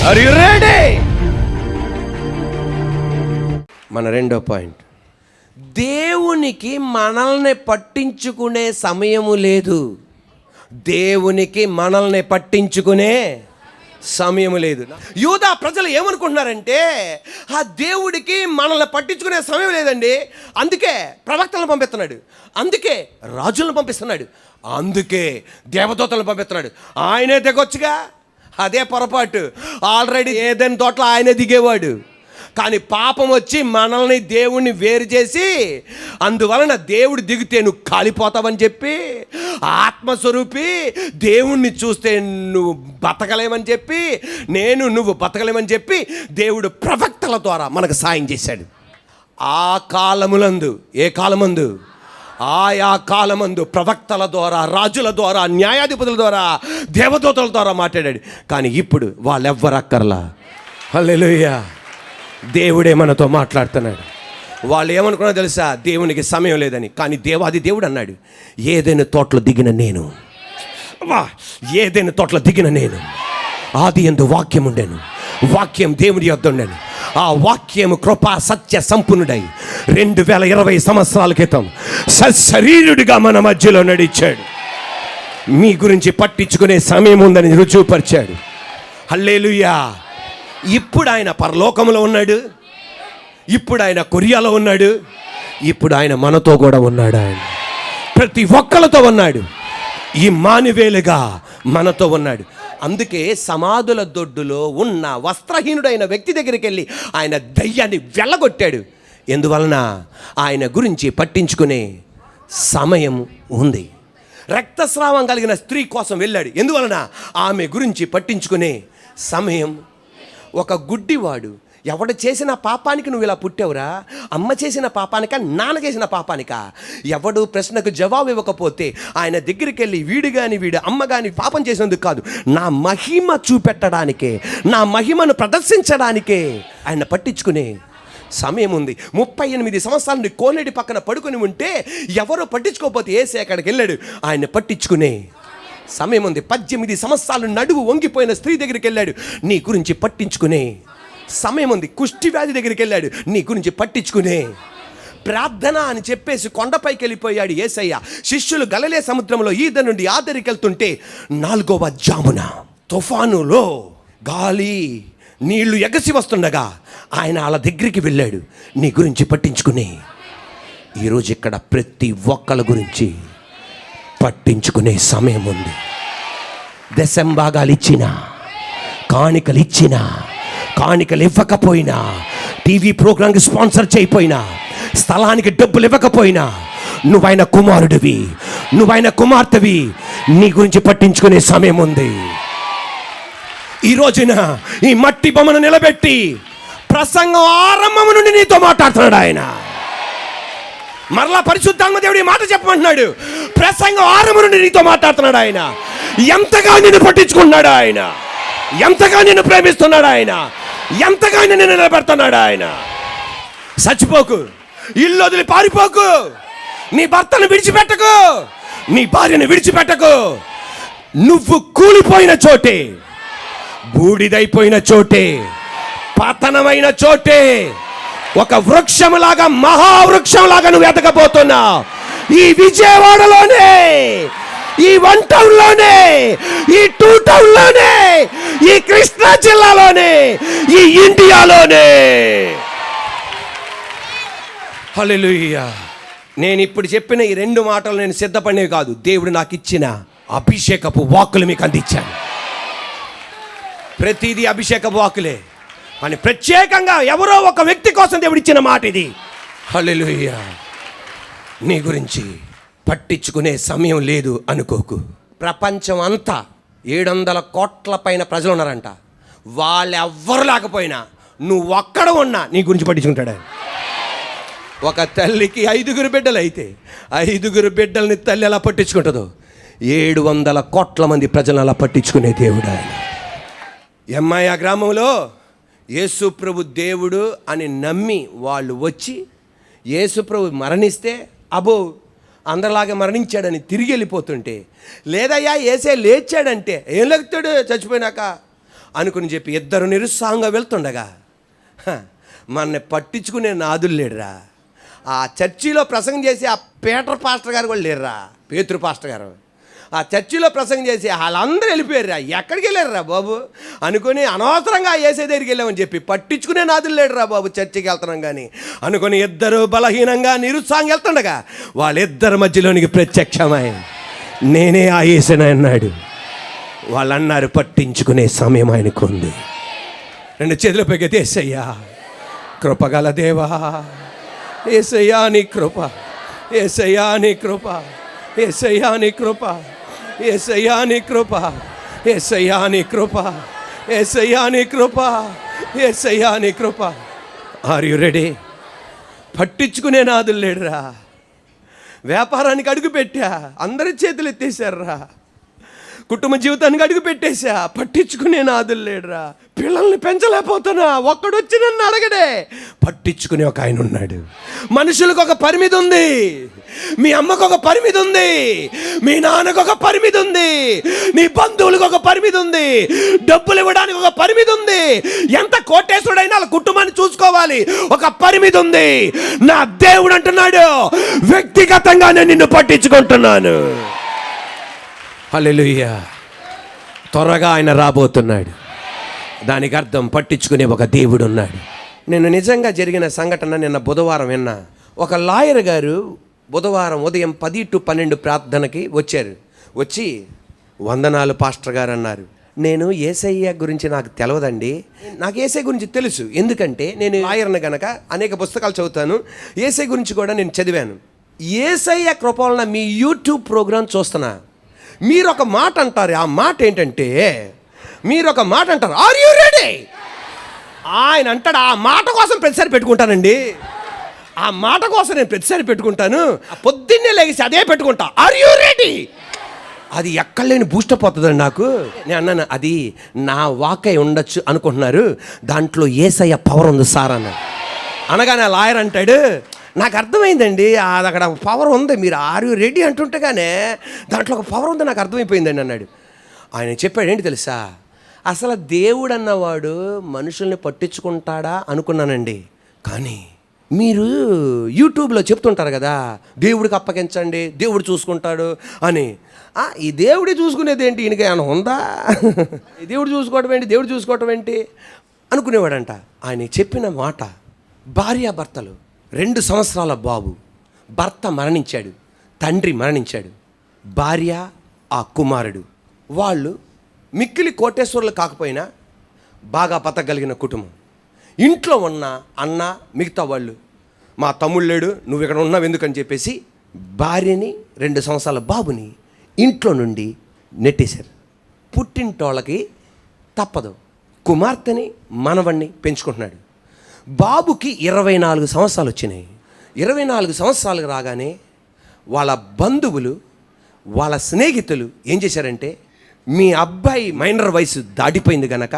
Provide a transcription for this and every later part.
Are you ready? మన రెండో point, దేవునికి మనల్ని పట్టించుకునే సమయము లేదు. దేవునికి మనల్ని పట్టించుకునే సమయం లేదు. యూదా ప్రజలు ఏమనుకుంటున్నారంటే, ఆ దేవుడికి మనల్ని పట్టించుకునే సమయం లేదండి, అందుకే ప్రవక్తలను పంపిస్తున్నాడు, అందుకే రాజులను పంపిస్తున్నాడు, అందుకే దేవదూతలను పంపిస్తున్నాడు. ఆయనే దిగొచ్చుగా. అదే పొరపాటు. ఆల్రెడీ ఏదైనా తోటలో ఆయనే దిగేవాడు. కానీ పాపం వచ్చి మనల్ని దేవుణ్ణి వేరు చేసి, అందువలన దేవుడు దిగితే నువ్వు కాలిపోతావని చెప్పి, ఆత్మస్వరూపి దేవుణ్ణి చూస్తే నువ్వు బతకలేమని చెప్పి, నువ్వు బతకలేమని చెప్పి దేవుడు ప్రవక్తల ద్వారా మనకు సాయం చేశాడు. ఆ కాలములందు, ఏ కాలమందు? ఆయా కాలమందు ప్రవక్తల ద్వారా, రాజుల ద్వారా, న్యాయాధిపతుల ద్వారా, దేవదూతల ద్వారా మాట్లాడాడు. కానీ ఇప్పుడు వాళ్ళెవ్వరు అక్కర్లా. హల్లెలూయా. దేవుడే మనతో మాట్లాడుతున్నాడు. వాళ్ళు ఏమనుకున్నా తెలుసా? దేవునికి సమయం లేదని. కానీ దేవాది దేవుడు అన్నాడు, ఏదైనా తోటలో దిగిన నేను, ఏదైనా తోటలో దిగిన నేను, ఆది యందు వాక్యం ఉండెను, వాక్యం దేవుని యొద్ద ఉండెను, ఆ వాక్యము కృపా సత్య సంపన్నుడై 2020 సంవత్సరాల క్రితం సశరీరుడిగా మన మధ్యలో నడిచాడు. మీ గురించి పట్టించుకునే సమయం ఉందని రుజువుపరిచాడు. హల్లెలూయా. ఇప్పుడు ఆయన పరలోకంలో ఉన్నాడు, ఇప్పుడు ఆయన కొరియాలో ఉన్నాడు, ఇప్పుడు ఆయన మనతో కూడా ఉన్నాడు. ఆయన ప్రతి ఒక్కరితో ఉన్నాడు, ఈ మానివేలుగా మనతో ఉన్నాడు. అందుకే సమాధుల దొడ్డులో ఉన్న వస్త్రహీనుడైన వ్యక్తి దగ్గరికి వెళ్ళి ఆయన దయ్యాన్ని వెళ్ళగొట్టాడు. ఎందువలన? ఆయన గురించి పట్టించుకునే సమయం ఉంది. రక్తస్రావం కలిగిన స్త్రీ కోసం వెళ్ళాడు. ఎందువలన? ఆమె గురించి పట్టించుకునే సమయం. ఒక గుడ్డివాడు, ఎవడు చేసిన పాపానికి నువ్వు ఇలా పుట్టావురా? అమ్మ చేసిన పాపానిక, నాన్న చేసిన పాపానిక? ఎవడు ప్రశ్నకు జవాబు ఇవ్వకపోతే ఆయన దగ్గరికి వెళ్ళి, వీడు కానీ వీడు అమ్మ కానీ పాపం చేసినందుకు కాదు, నా మహిమ చూపెట్టడానికే, నా మహిమను ప్రదర్శించడానికే ఆయన పట్టించుకునే సమయం ఉంది. 38 సంవత్సరాల నుండి కోనేటి పక్కన పడుకొని ఉంటే ఎవరో పట్టించుకోకపోతే ఏసే అక్కడికి వెళ్ళాడు. ఆయన పట్టించుకునే సమయం ఉంది. 18 సంవత్సరాలు నడువు వంగిపోయిన స్త్రీ దగ్గరికి వెళ్ళాడు, నీ గురించి పట్టించుకునే సమయం ఉంది. కుష్టి వ్యాధి దగ్గరికి వెళ్ళాడు, నీ గురించి పట్టించుకునే. ప్రార్థన అని చెప్పేసి కొండపైకి వెళ్ళిపోయాడు యేసయ్య. శిష్యులు గలిలే సముద్రంలో ఈద నుండి ఆదరికి వెళ్తుంటే 4వ జామున తుఫానులో గాలి నీళ్లు ఎగసి వస్తుండగా ఆయన వాళ్ళ దగ్గరికి వెళ్ళాడు, నీ గురించి పట్టించుకునే. ఈరోజు ఇక్కడ ప్రతి ఒక్కళ్ళ గురించి పట్టించుకునే సమయం ఉంది. దశంభాగాలు ఇచ్చినా, కాணிకలు ఇచ్చినా, కాணிకలు ఇవ్వకపోయినా, టీవీ ప్రోగ్రాంకి స్పాన్సర్ చేయకపోయినా, స్థలానికి డబ్బులు ఇవ్వకపోయినా, నువ్వైన కుమారుడివి, నువ్వైన కుమార్తెవి, నీ గురించి పట్టించుకునే సమయం ఉంది. ఈ రోజున ఈ మట్టి బొమ్మను నిలబెట్టి ప్రసంగం ఆరంభం నుండి నీతో మాట్లాడుతున్నాడు ఆయన. మరలా పరిశుద్ధాత్మ దేవుడు ఈ మాట చెప్పమంటున్నాడు. ప్రసంగం ఆరంభం నుండి నీతో మాట్లాడుతున్నాడు ఆయన. ఎంతగా నిన్ను పట్టించుకున్నాడు ఆయన, ఎంతగా నిన్ను ప్రేమిస్తున్నాడు ఆయన, ఎంతగా నిన్ను నిలబెడుతున్నాడు ఆయన. చచ్చిపోకు, ఇల్లు వదిలి పారిపోకు, నీ భర్తను విడిచిపెట్టకు, నీ భార్యను విడిచిపెట్టకు. నువ్వు కూలిపోయిన చోటే, బూడిదైపోయిన చోటే, పతనమైన చోటే ఒక వృక్షంలాగా, మహావృక్షంలాగా నువ్వు ఎదగబోతున్నావు. ఈ విజయవాడలోనే, ఈ 1 టౌన్లోనే, ఈ 2 టౌన్లోనే, ఈ కృష్ణా జిల్లాలోనే, ఈ ఇండియాలోనే. హల్లెలూయా. నేను ఇప్పుడు చెప్పిన ఈ 2 మాటలు నేను సిద్ధపడినవి కాదు, దేవుడు నాకు ఇచ్చిన అభిషేకపు వాక్కులు మీకు అందించాను. ప్రతిదీ అభిషేకపు వాక్కులే, కానీ ప్రత్యేకంగా ఎవరో ఒక వ్యక్తి కోసం దేవుడు ఇచ్చిన మాట ఇది. హల్లెలూయా. నీ గురించి పట్టించుకునే సమయం లేదు అనుకోకు. ప్రపంచం అంతా 700 కోట్ల పైన ప్రజలు ఉన్నారంట. వాళ్ళెవ్వరు లేకపోయినా, నువ్వు ఒక్కడ ఉన్నా నీ గురించి పట్టించుకుంటాడు. ఒక తల్లికి 5 బిడ్డలు అయితే 5 బిడ్డల్ని తల్లి ఎలా పట్టించుకుంటుందో, 700 కోట్ల మంది ప్రజలను అలా పట్టించుకునే దేవుడు ఆయన. ఎమ్మాయ గ్రామంలో యేసు ప్రభు దేవుడు అని నమ్మి వాళ్ళు వచ్చి, యేసు ప్రభు మరణిస్తే అబో అందరిలాగా మరణించాడని తిరిగి వెళ్ళిపోతుంటే, లేదయ్యా యేసే లేచాడంటే, ఏం లేస్తాడు చచ్చిపోయినాక? అనుకుని చెప్పి ఇద్దరు నిరుత్సాహంగా వెళ్తుండగా మనని పట్టించుకునే నాదులు లేడురా. ఆ చర్చిలో ప్రసంగం చేసి ఆ పీటర్ పాస్టర్ గారు కూడా లేరురా, పేతురు పాస్టర్ గారు. ఆ చర్చిలో ప్రసంగం చేసి వాళ్ళందరూ వెళ్ళిపోయారురా. ఎక్కడికి వెళ్ళారురా బాబు అనుకుని అనవసరంగా ఏసే దగ్గరికి వెళ్ళామని చెప్పి పట్టించుకునే నాదులు లేడురా బాబు, చర్చికి వెళ్తున్నాం కానీ అనుకుని ఇద్దరు బలహీనంగా నిరుత్సాహంగా వెళ్తుండగా వాళ్ళిద్దరి మధ్యలోనికి ప్రత్యక్షమై నేనే ఆ యేసుని అన్నాడు. వాళ్ళు అన్నారు, పట్టించుకునే సమయం ఆయనకు ఉంది. రెండు చేతుల పైకి యేసయ్యా కృపగల దేవా, యేసయ్యా నీ కృప, యేసయ్యా నీ కృప, యేసయ్యా నీ కృప, యేసయ్యా నీ కృప, యేసయ్యా నీ కృప, యేసయ్యా నీ కృప, యేసయ్యా నీ కృప. Are you ready? పట్టించుకునే నాదులు లేడురా. వ్యాపారానికి అడుగు పెట్టా, అందరి చేతులు ఎత్తేసారురా. కుటుంబ జీవితానికి అడుగు పెట్టేశా, పట్టించుకునే నాదులు లేడురా. పిల్లల్ని పెంచలేకపోతున్నా, ఒక్కడొచ్చి నన్ను అడగడే, పట్టించుకునే ఒక ఆయన ఉన్నాడు. మనుషులకు ఒక పరిమితి ఉంది, మీ అమ్మకు ఒక పరిమితి ఉంది, మీ నాన్నకు ఒక పరిమితి ఉంది, నీ బంధువులకు ఒక పరిమితి ఉంది, డబ్బులు ఇవ్వడానికి ఒక పరిమితి ఉంది. ఎంత కోటేశ్వరుడైనా వాళ్ళ కుటుంబాన్ని చూసుకోవాలి, ఒక పరిమితి ఉంది. నా దేవుడు అంటున్నాడు, వ్యక్తిగతంగా నేను నిన్ను పట్టించుకుంటున్నాను. హల్లెలూయా. త్వరగా ఆయన రాబోతున్నాడు. దానికి అర్థం పట్టించుకునే ఒక దేవుడు ఉన్నాడు. నేను నిజంగా జరిగిన సంఘటన నిన్న బుధవారం విన్నా. ఒక లాయర్ గారు బుధవారం ఉదయం 10 to 12 ప్రార్థనకి వచ్చారు. వచ్చి వందనాలు పాస్టర్ గారు అన్నారు. నేను యేసయ్య గురించి నాకు తెలియదండి. నాకు యేసయ్య గురించి తెలుసు, ఎందుకంటే నేను లాయర్ని గనక అనేక పుస్తకాలు చదువుతాను. యేసయ్య గురించి కూడా నేను చదివాను. యేసయ్య కృప వలన మీ యూట్యూబ్ ప్రోగ్రాం చూస్తున్నా. మీరు ఒక మాట అంటారు, ఆ మాట ఏంటంటే మీరు ఒక మాట అంటారు, ఆర్ యూ రెడీ? ఆయన అంటాడు, ఆ మాట కోసం ప్రతిసారి పెట్టుకుంటానండి, ఆ మాట కోసం నేను ప్రతిసారి పెట్టుకుంటాను, పొద్దున్నే లేచి అదే పెట్టుకుంటా, ఆర్ యూ రెడీ? అది ఎక్కడ లేని బూస్టప్ అవుతుందండి నాకు. నేను అన్నాను, అది నా వాకై ఉండొచ్చు అనుకుంటున్నారు, దాంట్లో యేసయ్య పవర్ ఉంది సార్ అన్నాడు. అనగానే లాయర్ అంటాడు, నాకు అర్థమైందండి, అది అక్కడ పవర్ ఉంది, మీరు ఆర్ యూ రెడీ అంటుంటేగానే దాంట్లో ఒక పవర్ ఉంది, నాకు అర్థమైపోయిందండి అన్నాడు. ఆయన చెప్పాడు, ఏంటి తెలుసా, అసలు దేవుడు అన్నవాడు మనుషుల్ని పట్టించుకుంటాడా అనుకున్నానండి. కానీ మీరు యూట్యూబ్లో చెప్తుంటారు కదా, దేవుడికి అప్పగించండి, దేవుడు చూసుకుంటాడు అని. ఈ దేవుడి చూసుకునేది ఏంటి, ఈయనకి ఏమైనా ఉందా? దేవుడు చూసుకోవడం ఏంటి, దేవుడు చూసుకోవడం ఏంటి అనుకునేవాడంట. ఆయన చెప్పిన మాట, భార్యాభర్తలు 2 సంవత్సరాల బాబు, భర్త మరణించాడు, తండ్రి మరణించాడు, భార్య ఆ కుమారుడు, వాళ్ళు మిక్కిలి కోటేశ్వరులు కాకపోయినా బాగా బతకగలిగిన కుటుంబం. ఇంట్లో ఉన్న అన్న మిగతా వాళ్ళు, మా తమ్ముడు లేడు, నువ్వు ఇక్కడ ఉన్నావు ఎందుకని చెప్పేసి భార్యని 2 సంవత్సరాల బాబుని ఇంట్లో నుండి నెట్టేశారు. పుట్టింటోళ్ళకి తప్పదు, కుమార్తెని మనవణ్ణి పెంచుకుంటున్నాడు. బాబుకి 24 సంవత్సరాలు వచ్చినాయి. 24 సంవత్సరాలకు రాగానే వాళ్ళ బంధువులు, వాళ్ళ స్నేహితులు ఏం చేశారంటే, మీ అబ్బాయి మైనర్ వయసు దాటిపోయింది గనక,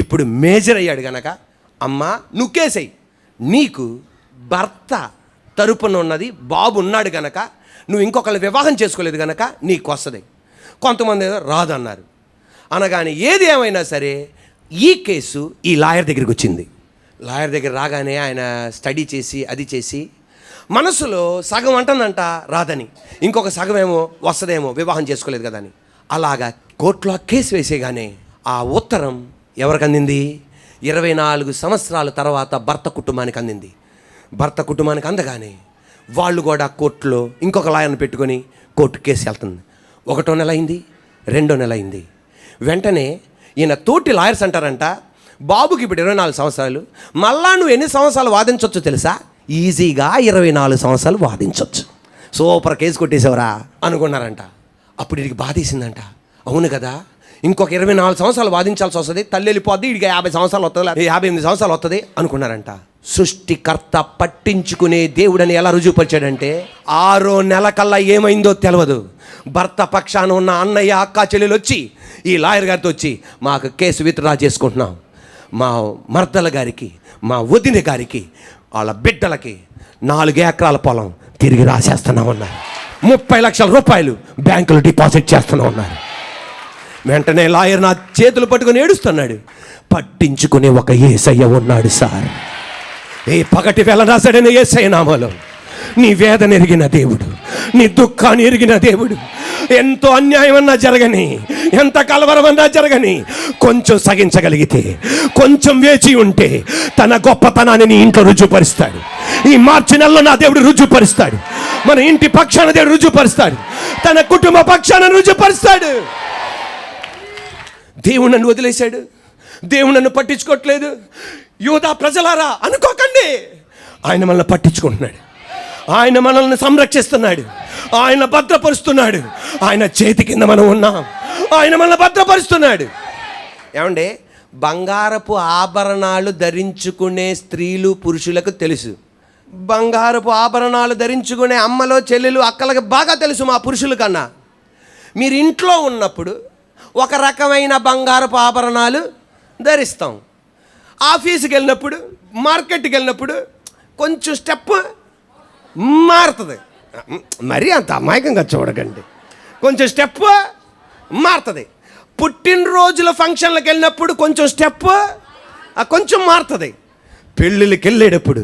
ఇప్పుడు మేజర్ అయ్యాడు గనక, అమ్మా నువ్వు కేసేయి, నీకు భర్త తరపున ఉన్నది బాబు ఉన్నాడు గనక, నువ్వు ఇంకొకరిని వివాహం చేసుకోలేదు గనక నీకు వస్తుంది. కొంతమంది రాదన్నారు. అనగానే ఏది ఏమైనా సరే ఈ కేసు ఈ లాయర్ దగ్గరికి వచ్చింది. లాయర్ దగ్గర రాగానే ఆయన స్టడీ చేసి అది చేసి మనసులో సగం అంటుందంట రాదని, ఇంకొక సగం ఏమో వస్తుందేమో వివాహం చేసుకోలేదు కదా అని. అలాగా కోర్టులో కేసు వేసేగానే ఆ ఉత్తరం ఎవరికి అందింది? 24 సంవత్సరాల తర్వాత భర్త కుటుంబానికి అందింది. భర్త కుటుంబానికి అందగానే వాళ్ళు కూడా కోర్టులో ఇంకొక లాయర్ని పెట్టుకొని కోర్టు కేసు వెళ్తుంది. 1వ నెల అయింది, 2వ నెల అయింది. వెంటనే ఈయన తోటి లాయర్స్ అంటారంట, బాబుకి ఇప్పుడు 24 సంవత్సరాలు, మళ్ళా నువ్వు ఎన్ని సంవత్సరాలు వాదించవచ్చు తెలుసా? ఈజీగా 24 సంవత్సరాలు వాదించవచ్చు. Super case కొట్టేసేవరా అనుకున్నారంట. అప్పుడు వీడికి బాధేసిందంట, అవును కదా, ఇంకొక 24 సంవత్సరాలు వాదించాల్సి వస్తుంది, తల్లి వెళ్ళిపోద్ది, వీడికి 50 సంవత్సరాలు వస్తుంది, 58 సంవత్సరాలు వస్తుంది అనుకున్నారంట. సృష్టికర్త పట్టించుకునే దేవుడని ఎలా రుజువుపరిచాడంటే, 6వ నెల కల్లా ఏమైందో తెలియదు, భర్త పక్షాన ఉన్న అన్నయ్య అక్క చెల్లెలు వచ్చి ఈ లాయర్ గారితో వచ్చి, మాకు కేసు విత్డ్రా చేసుకుంటున్నాం, మా మర్దల గారికి, మా వదిన గారికి, వాళ్ళ బిడ్డలకి 4 ఎకరాల పొలం తిరిగి రాసేస్తున్నామన్నారు, 30 లక్షల రూపాయలు బ్యాంకులో డిపాజిట్ చేస్తున్నామన్నారు. వెంటనే లాయర్ నా చేతులు పట్టుకొని ఏడుస్తున్నాడు. పట్టించుకునే ఒక యేసయ్య ఉన్నాడు సార్. ఏ పగటి వేళ నజరేయుడైన యేసయ్య నామములో నీ వేదన ఎరిగిన దేవుడు, నీ దుఃఖాన్ని ఎరిగిన దేవుడు, ఎంతో అన్యాయం అన్నా జరగని, ఎంత కలవరమన్నా జరగని, కొంచెం సగించగలిగితే, కొంచెం వేచి ఉంటే తన గొప్పతనాన్ని నీ ఇంట్లో రుజుపరుస్తాడు. ఈ మార్చి నెలలో నా దేవుడు రుజుపరుస్తాడు. మన ఇంటి పక్షాన దేవుడు రుజుపరుస్తాడు. తన కుటుంబ పక్షాన రుజుపరుస్తాడు. దేవుడు నన్ను వదిలేశాడు, దేవుడు నన్ను పట్టించుకోవట్లేదు, యూదా ప్రజలారా అనుకోకండి. ఆయన మనల్ని పట్టించుకుంటున్నాడు, ఆయన మనల్ని సంరక్షిస్తున్నాడు, ఆయన భద్రపరుస్తున్నాడు. ఆయన చేతి కింద మనం ఉన్నాం, ఆయన మనల్ని భద్రపరుస్తున్నాడు. ఏమండి, బంగారపు ఆభరణాలు ధరించుకునే స్త్రీలు పురుషులకు తెలుసు. బంగారపు ఆభరణాలు ధరించుకునే అమ్మలో చెల్లెలు అక్కలకు బాగా తెలుసు మా పురుషుల కన్నా. మీరు ఇంట్లో ఉన్నప్పుడు ఒక రకమైన బంగారపు ఆభరణాలు ధరిస్తాం. ఆఫీస్కి వెళ్ళినప్పుడు, మార్కెట్కి వెళ్ళినప్పుడు కొంచెం స్టెప్ మారుతుంది. మరీ అంత అమాయకంగా చూడకండి, కొంచెం స్టెప్ మారుతుంది. పుట్టినరోజుల ఫంక్షన్లకు వెళ్ళినప్పుడు కొంచెం స్టెప్ కొంచెం మారుతుంది. పెళ్ళిళ్ళకి వెళ్ళేటప్పుడు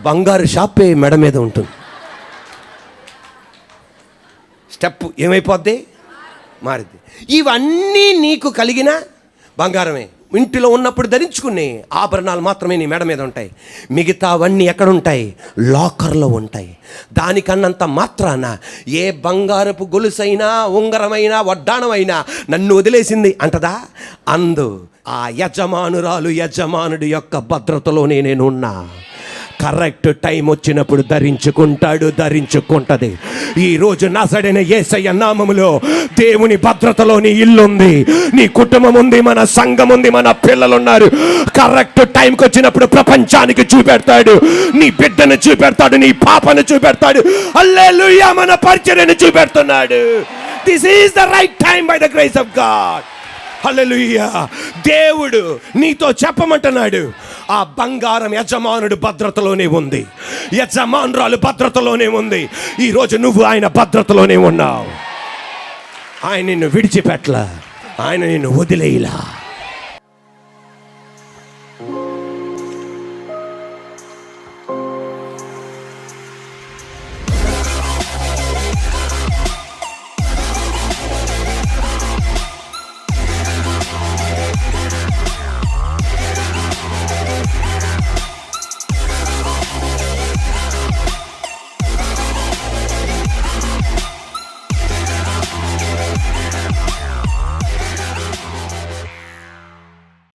బంగారు షాపే మెడ మీద ఉంటుంది. స్టెప్ ఏమైపోద్ది? మారిద్ది. ఇవన్నీ నీకు కలిగిన బంగారమే. ఇంటిలో ఉన్నప్పుడు ధరించుకునే ఆభరణాలు మాత్రమే నీ మెడ మీద ఉంటాయి. మిగతావన్నీ ఎక్కడుంటాయి? లాకర్లో ఉంటాయి. దానికన్నంత మాత్రాన ఏ బంగారపు గొలుసైనా, ఉంగరమైనా, వడ్డాణమైనా నన్ను వదిలేసింది అంటదా? అందు ఆ యజమానుడి యొక్క భద్రతలోనే నేను ఉన్నా. కరెక్ట్ టైం వచ్చినప్పుడు ధరించుకుంటుంది. ఈరోజు నజరేయుడైన యేసయ్య నామములో దేవుని భద్రతలో నీ ఇల్లుంది, నీ కుటుంబం ఉంది, మన సంఘం ఉంది, మన పిల్లలు ఉన్నారు. కరెక్ట్ టైంకి వచ్చినప్పుడు ప్రపంచానికి చూపెడతాడు, నీ బిడ్డను చూపెడతాడు, నీ పాపను చూపెడతాడు. హల్లెలూయా, మన పరిచర్యను చూపెడుతున్నాడు. This is the right time by the grace of God. Hallelujah. దేవుడు నీతో చెప్పమంటున్నాడు, ఆ బంగారం యజమానుడు భద్రతలోనే ఉంది, యజమానురాలు భద్రతలోనే ఉంది. ఈరోజు నువ్వు ఆయన భద్రతలోనే ఉన్నావు. ఆయన నిన్ను విడిచిపెట్టలా, ఆయన నిన్ను వదిలేయలా.